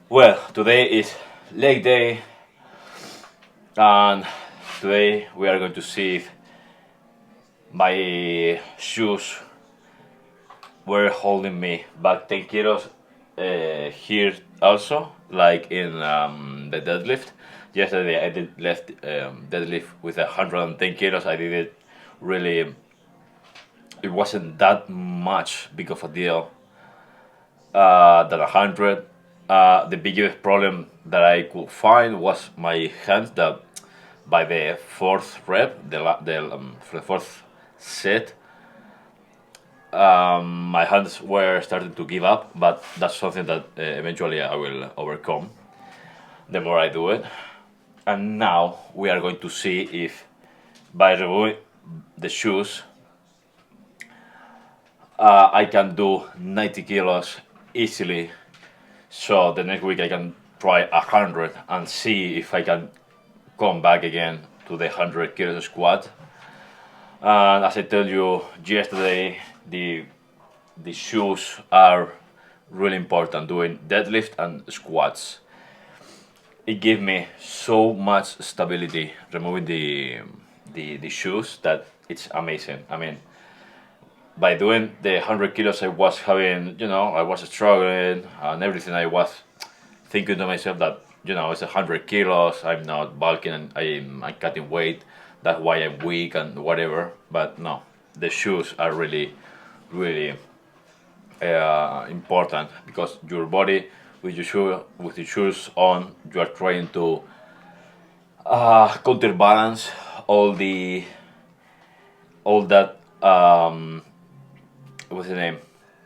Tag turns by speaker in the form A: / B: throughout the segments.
A: Well, today is leg day, and today we are going to see if my shoes were holding me back 10 kilos here also, like in the deadlift. Yesterday I did left deadlift with 110 kilos. I did it really, it wasn't that much big of a deal than 100. The biggest problem that I could find was my hands. That by the fourth rep, for the fourth set, my hands were starting to give up. But that's something that eventually I will overcome the more I do it. And now we are going to see if by removing the shoes, I can do 90 kilos easily. So the next week I can try 100 and see if I can come back again to the 100 kilos squat. And as I told you yesterday, the shoes are really important doing deadlift and squats. It gave me so much stability removing the shoes that it's amazing. I mean, by doing the 100 kilos, I was having, I was struggling and everything. I was thinking to myself that, it's 100 kilos, I'm not bulking and I'm cutting weight, that's why I'm weak and whatever. But no, the shoes are really, really important because your body, with your shoes on, you are trying to counterbalance all that what's the name,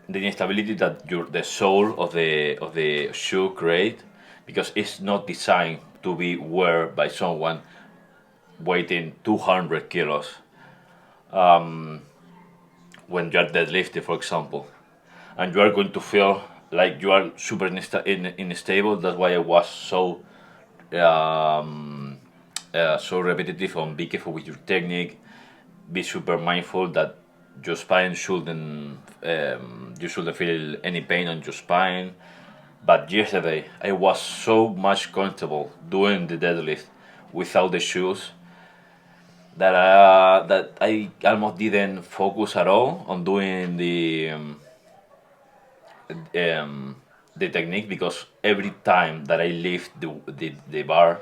A: the instability that the sole of the shoe create, because it's not designed to be wear by someone weighing 200 kilos when you are deadlifting, for example, and you are going to feel like you are super unstable. That's why I was um, so repetitive on be careful with your technique, be super mindful that your spine shouldn't you shouldn't feel any pain on your spine. But yesterday I was so much comfortable doing the deadlift without the shoes that I almost didn't focus at all on doing um, the technique, because every time that I lift the bar,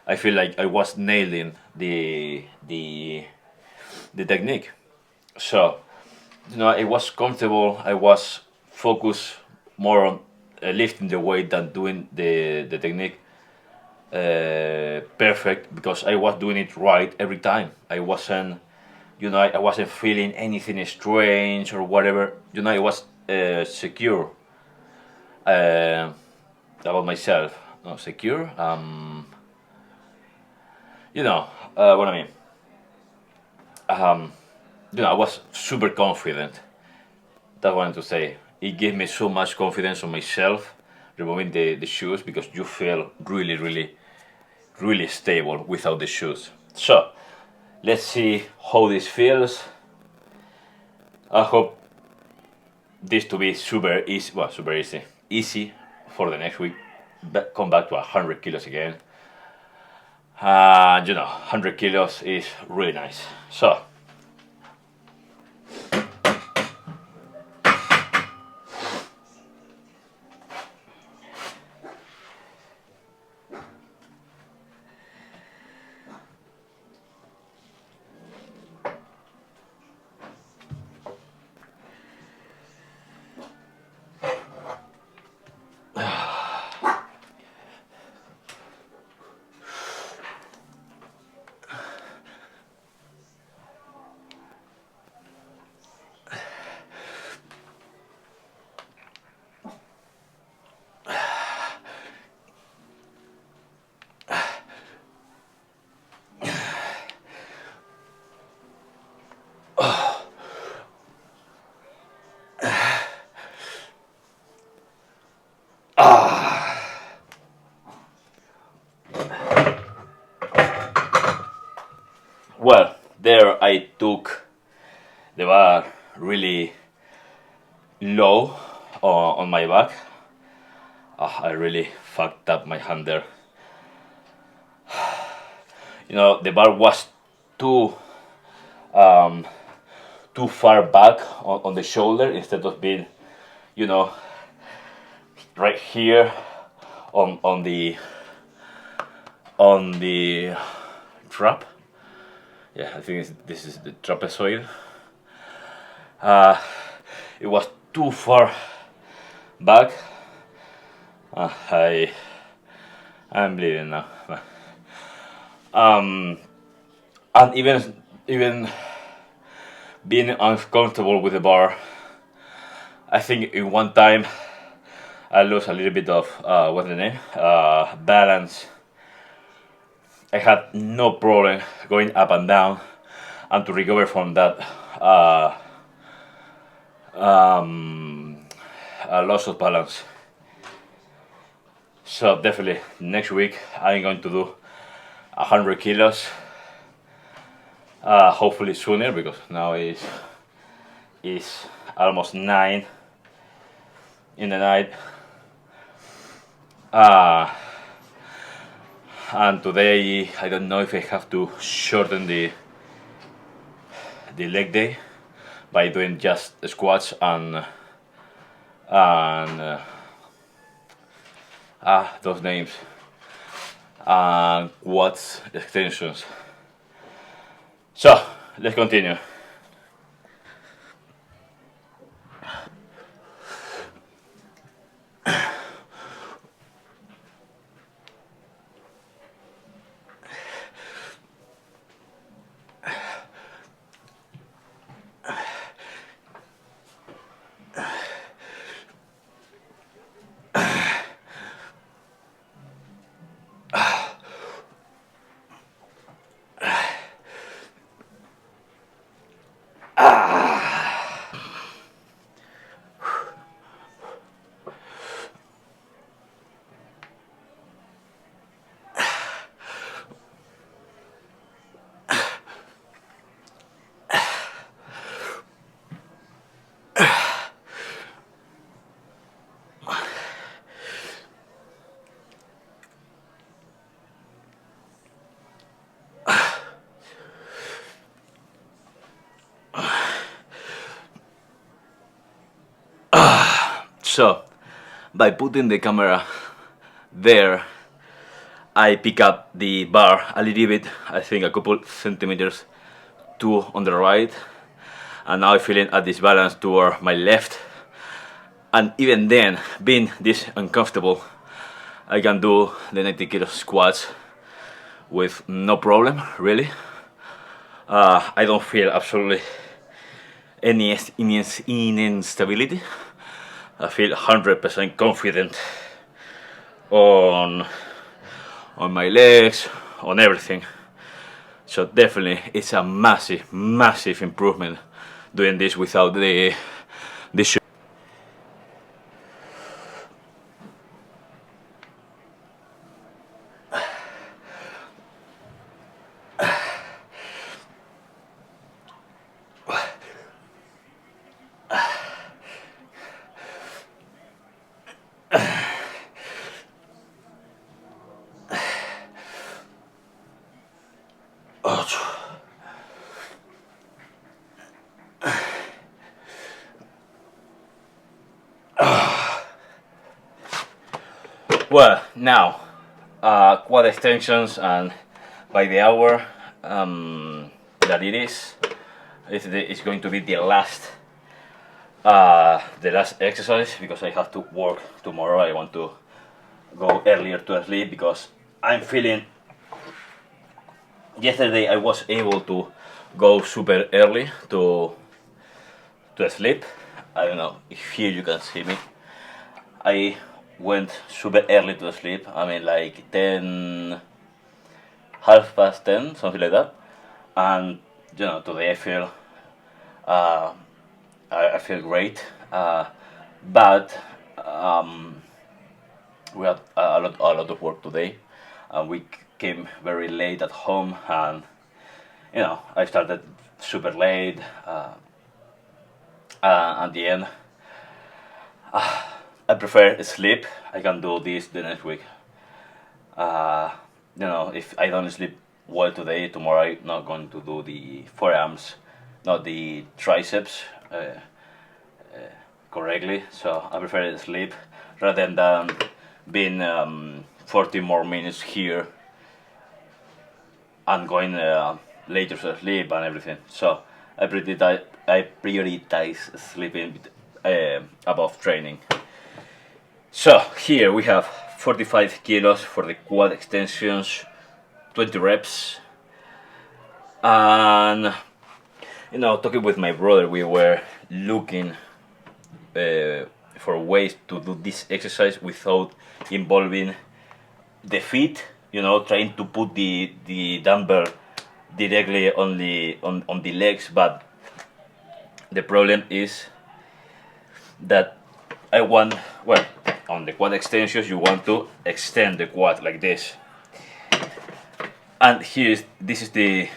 A: I feel like I was nailing the technique. So, I was comfortable. I was focused more on lifting the weight than doing the technique perfect, because I was doing it right every time. I wasn't, I wasn't feeling anything strange or whatever. I was secure uh, about myself. No, secure. What I mean. Um, I was super confident. That's what I wanted to say. It gave me so much confidence on myself, removing the shoes, because you feel really, really, really stable without the shoes. So, let's see how this feels. I hope this to be super easy. Well, super easy. Easy for the next week. Come back to 100 kilos again. 100 kilos is really nice. So, well, there I took the bar really low on my back, I really fucked up my hand there. You know, the bar was too um, too far back on the shoulder instead of being, you know, right here on the trap. Yeah, I think this is the trapezoid. Uh, it was too far back. I'm bleeding now. And even being uncomfortable with the bar, I think in one time I lost a little bit of what's the name balance. I had no problem going up and down, and to recover from that loss of balance. So definitely next week I'm going to do 100 kilos. Hopefully sooner, because now is almost 9 in the night. And today I don't know if I have to shorten the leg day by doing just squats and those names and quads extensions. So let's continue. So by putting the camera there, I pick up the bar a little bit, I think a couple centimeters too on the right, and now I'm feeling a disbalance toward my left. And even then, being this uncomfortable, I can do the 90 kilo squats with no problem, really. I don't feel absolutely any instability. I feel 100% confident on my legs, on everything. So definitely it's a massive improvement doing this without the shoe. Well, now quad extensions, and by the hour that it is, it's going to be the last exercise, because I have to work tomorrow. I want to go earlier to sleep because I'm feeling. Yesterday I was able to go super early to sleep. I don't know if here you can see me. I went super early to sleep. I mean, like 10, half past 10, something like that. And you know, today I feel I feel great. But we had a lot of work today, and we came very late at home, and you know, I started super late. At the end, I prefer sleep. I can do this the next week. Uh, if I don't sleep well today, tomorrow I'm not going to do the forearms, not the triceps correctly. So I prefer to sleep rather than being 40 more minutes here and going later to sleep and everything. So I prioritize sleeping above training. So here we have 45 kilos for the quad extensions, 20 reps, and talking with my brother, we were looking for ways to do this exercise without involving the feet. Trying to put the dumbbell directly on the legs, but the problem is that I want, well, on the quad extensions you want to extend the quad like this, and this is the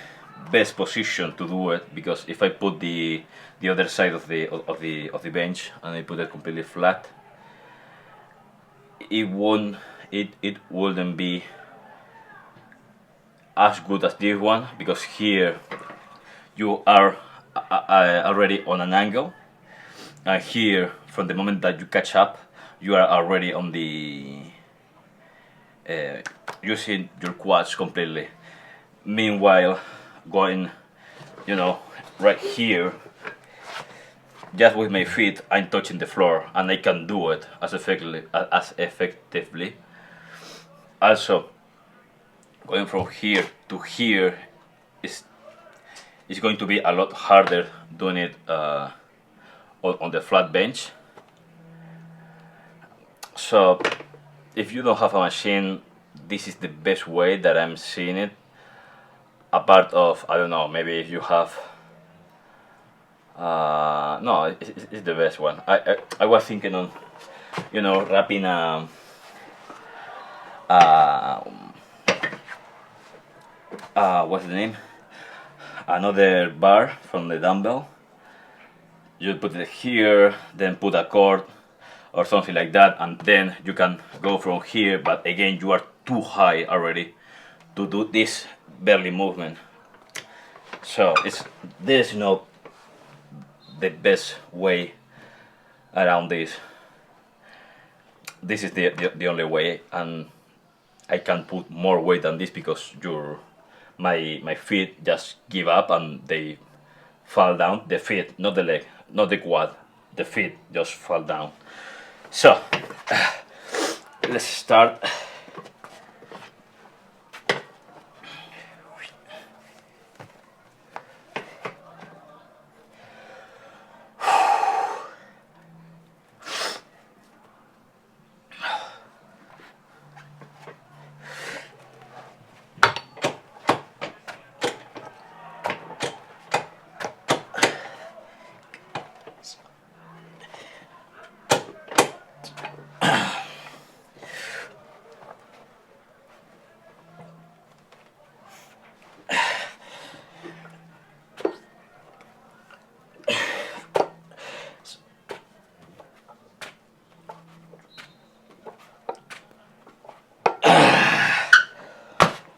A: best position to do it, because if I put the other side of the bench and I put it completely flat, it wouldn't be as good as this one, because here you are already on an angle, and here from the moment that you catch up you are already on the using your quads completely. Meanwhile, going right here, just with my feet I'm touching the floor and I can do it as effectively. Also, going from here to here is going to be a lot harder doing it on the flat bench. So if you don't have a machine, this is the best way that I'm seeing it. Apart of, I don't know, maybe if you have no, it's the best one. I was thinking on wrapping what's the name, another bar from the dumbbell. You put it here, then put a cord or something like that, and then you can go from here, but again you are too high already to do this belly movement. So there's no the best way around this. This is the only way, and I can put more weight than this because my feet just give up and they fall down. The feet, not the leg, not the quad. The feet just fall down. So let's start.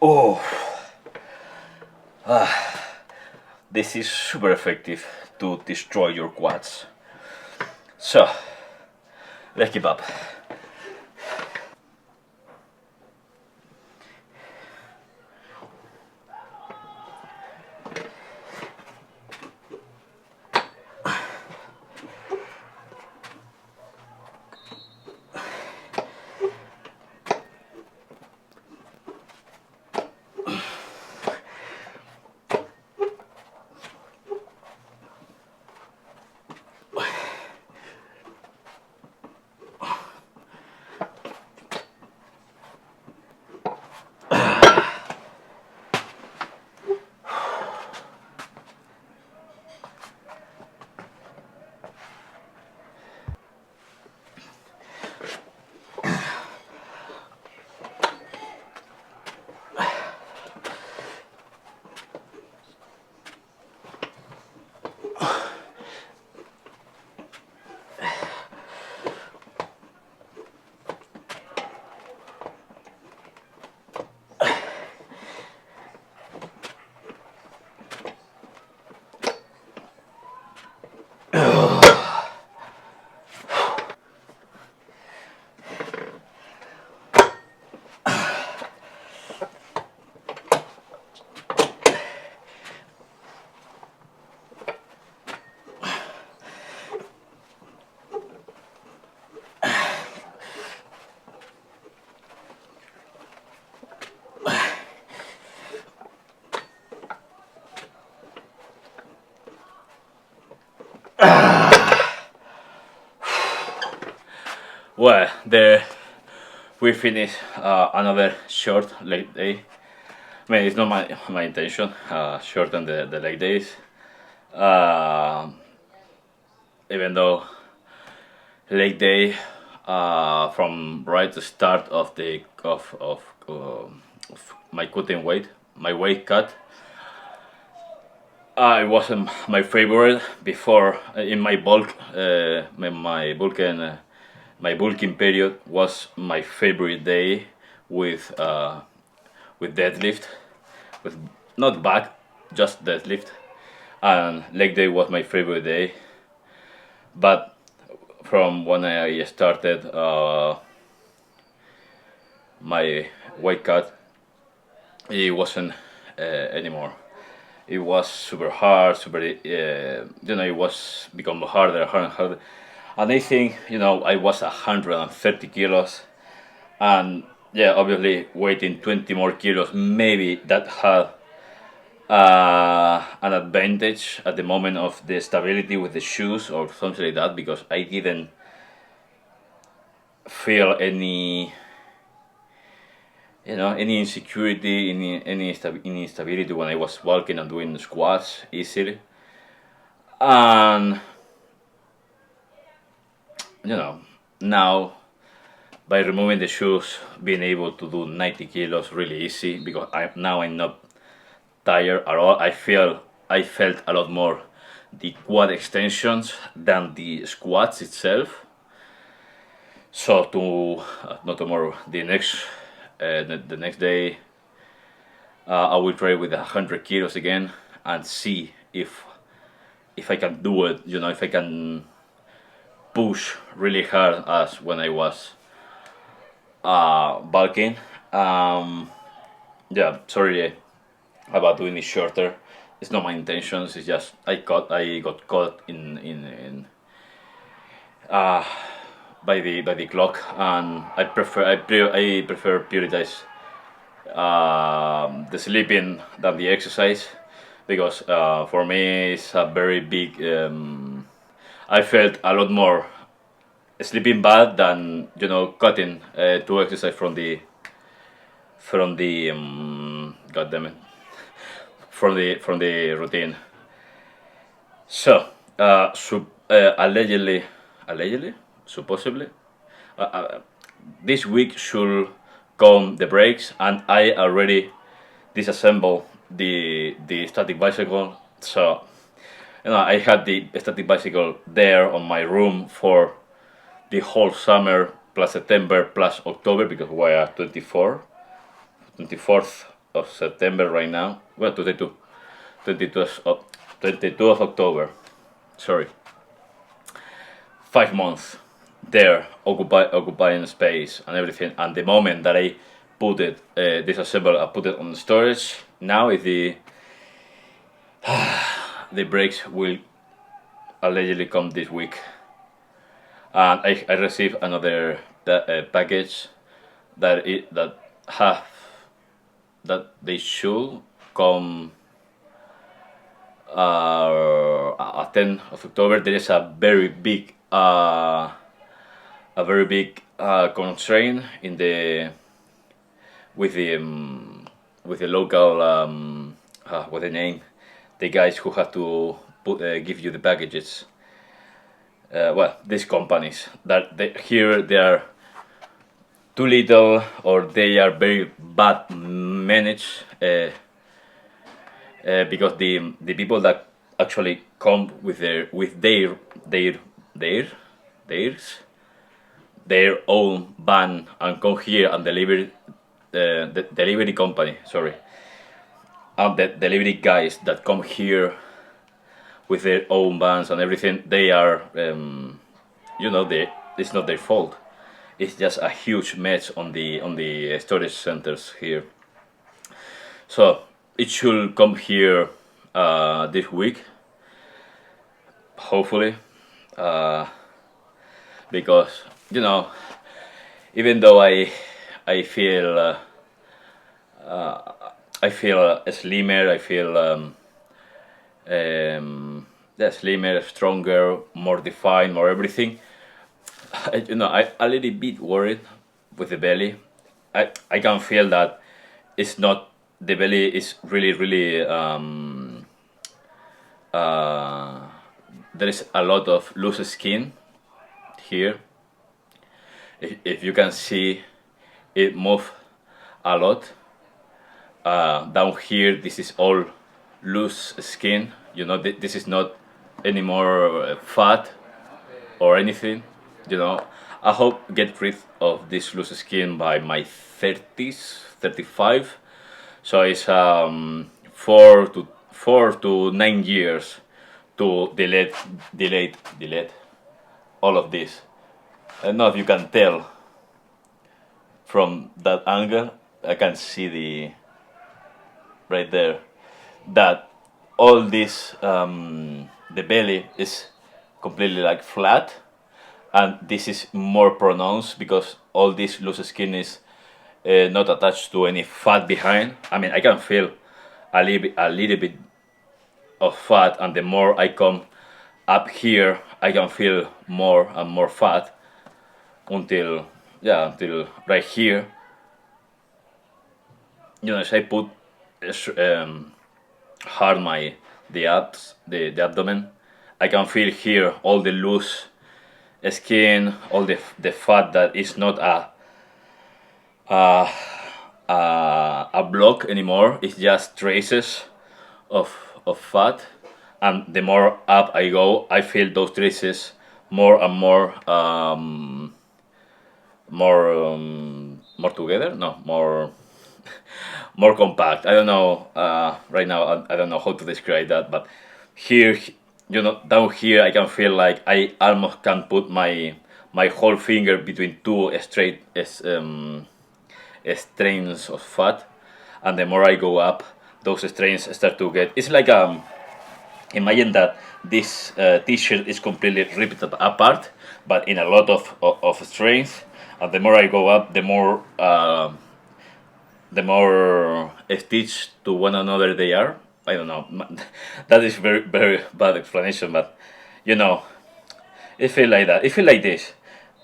A: Oh, this is super effective to destroy your quads. So let's keep up. Well, there we finished another short leg day. I mean, it's not my intention shorten the leg days. Uh, Even though leg day from right the start of the of my cutting weight, my weight cut. It wasn't my favorite before in my bulk. My bulking period was my favorite day with deadlift, with not back, just deadlift, and leg day was my favorite day. But from when I started my weight cut, it wasn't anymore. It was super hard, it was become harder, harder, and harder. And I think, I was 130 kilos, and yeah, obviously weighing 20 more kilos, maybe that had an advantage at the moment of the stability with the shoes or something like that, because I didn't feel any insecurity, any instability when I was walking and doing squats easily. And now by removing the shoes, being able to do 90 kilos really easy, because I'm not tired at all. I felt a lot more the quad extensions than the squats itself. So not tomorrow, the next day, I will try with 100 kilos again and see if I can do it. If I can push really hard as when I was bulking. Yeah, sorry about doing it shorter. It's not my intentions. It's just I got caught in by the clock, and I prefer prioritize the sleeping than the exercise, because for me it's a very big. I felt a lot more sleeping bad than cutting to exercise from the god damn it, from the routine. So allegedly, supposedly, uh, uh, this week should come the brakes, and I already disassemble the static bicycle. So I had the static bicycle there on my room for the whole summer, plus September, plus October, because we are 24th of September right now. Well, 22 of October. Sorry. 5 months there, occupying space and everything. And the moment that I put it, disassemble, I put it on storage. Now is the brakes will allegedly come this week. And I received another package that they should come at 10th of October. There is a very big constraint in the with the local what the name, the guys who have to give you the packages. Well, these companies that here they are too little, or they are very bad managed, because the people that actually come with their own van and come here and deliver, the delivery company, sorry, and the delivery guys that come here with their own vans and everything, they are it's not their fault. It's just a huge mess on the storage centers here. So it should come here this week, hopefully, because even though I feel slimmer, I feel slimmer, stronger, more defined, more everything. I a little bit worried with the belly. I can feel that it's not the belly is really uh, there is a lot of loose skin here. If you can see, it move a lot. Down here, this is all loose skin. This is not anymore fat or anything. I hope get rid of this loose skin by my 30s, 35. So it's 4 to 9 years to delete all of this. I don't know if you can tell from that angle. I can see the right there that all this the belly is completely like flat, and this is more pronounced because all this loose skin is not attached to any fat behind. I mean, I can feel a little bit of fat, and the more I come up here, I can feel more and more fat until until right here. As I put hard the abs, the abdomen, I can feel here all the loose skin, all the fat that is not a a block anymore. It's just traces of fat, and the more up I go, I feel those traces more and more together. No, more compact. I don't know. Right now, I don't know how to describe that, but here, down here, I can feel like I almost can put my whole finger between two straight strains of fat, and the more I go up, those strains start to get. It's like imagine that this t-shirt is completely ripped apart, but in a lot of strength, and the more I go up, the more stitched to one another they are. I don't know. That is very bad explanation, but you know, it feel like that. It feel like this.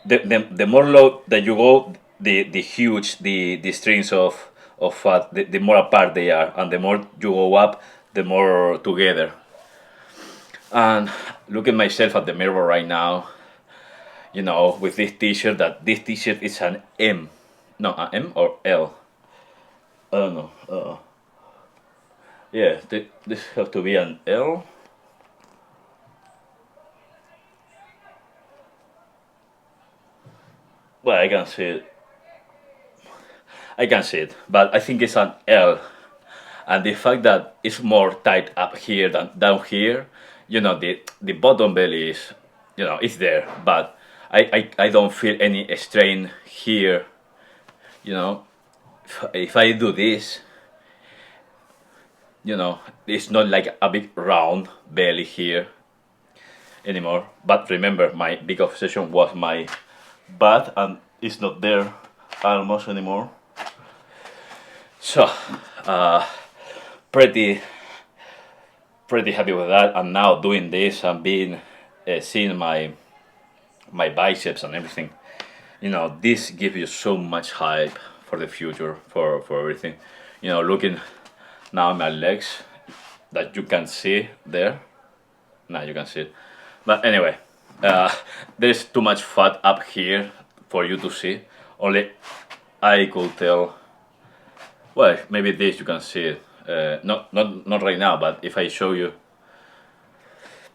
A: The more low that you go, the huge the strings of fat, the more apart they are, and the more you go up, the more together. And look at myself at the mirror right now, with this t-shirt, that this t-shirt is an M. No, an M or L. I don't know. Yeah, this has to be an L. Well, I can see it. I can see it, but I think it's an L. And the fact that it's more tight up here than down here, the bottom belly is, it's there, but I don't feel any strain here. If I do this, it's not like a big round belly here anymore. But remember, my big obsession was my butt, and it's not there almost anymore. So, pretty happy with that. And now doing this and being seeing my biceps and everything, this gives you so much hype for the future, for everything. Looking now at my legs, that you can see there. Now you can see it. But anyway, there's too much fat up here for you to see. Only I could tell. Well, maybe this you can see it. Not right now, but if I show you.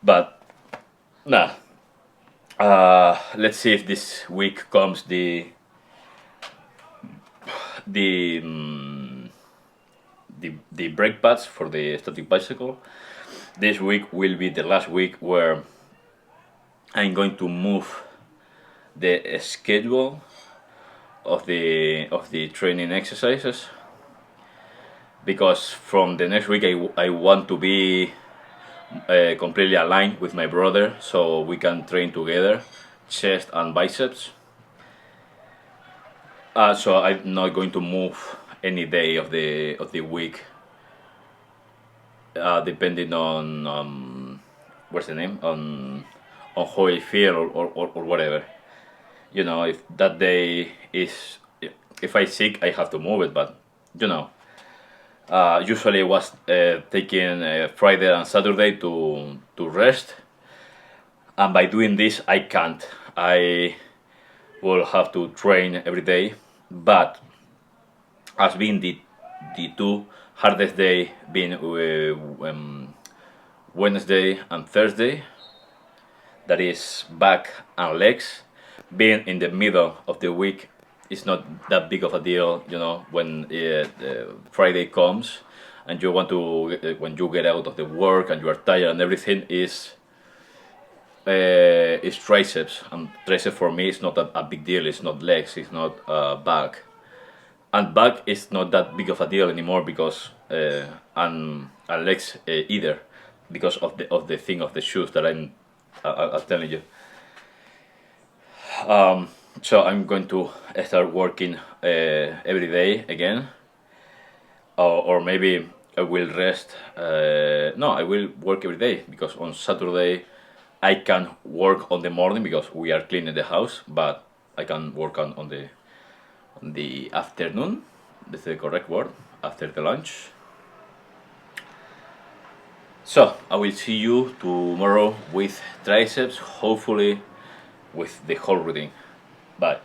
A: But nah. Let's see if this week comes the the brake pads for the static bicycle. This week will be the last week where I'm going to move the schedule of the training exercises, because from the next week I want to be completely aligned with my brother, so we can train together, chest and biceps. So I'm not going to move any day of the week, depending on what's the name, on how I feel or whatever. You know, if that day is, if I sick, I have to move it. But you know, usually I was taking Friday and Saturday to rest, and by doing this, I can't. I will have to train every day, but has been the two hardest day being Wednesday and Thursday. That is back and legs. Being in the middle of the week is not that big of a deal, you know. When Friday comes and you want to, when you get out of the work and you are tired and everything, is triceps, and triceps for me is not a big deal. It's not legs, it's not back, and back is not that big of a deal anymore because and legs either, because of the thing of the shoes that I'm telling you. So I'm going to start working every day again, or maybe I will rest. No, I will work every day because on Saturday I can work on the morning because we are cleaning the house, but I can work on the afternoon. That's the correct word. After the lunch. So I will see you tomorrow with triceps, hopefully with the whole routine. Bye.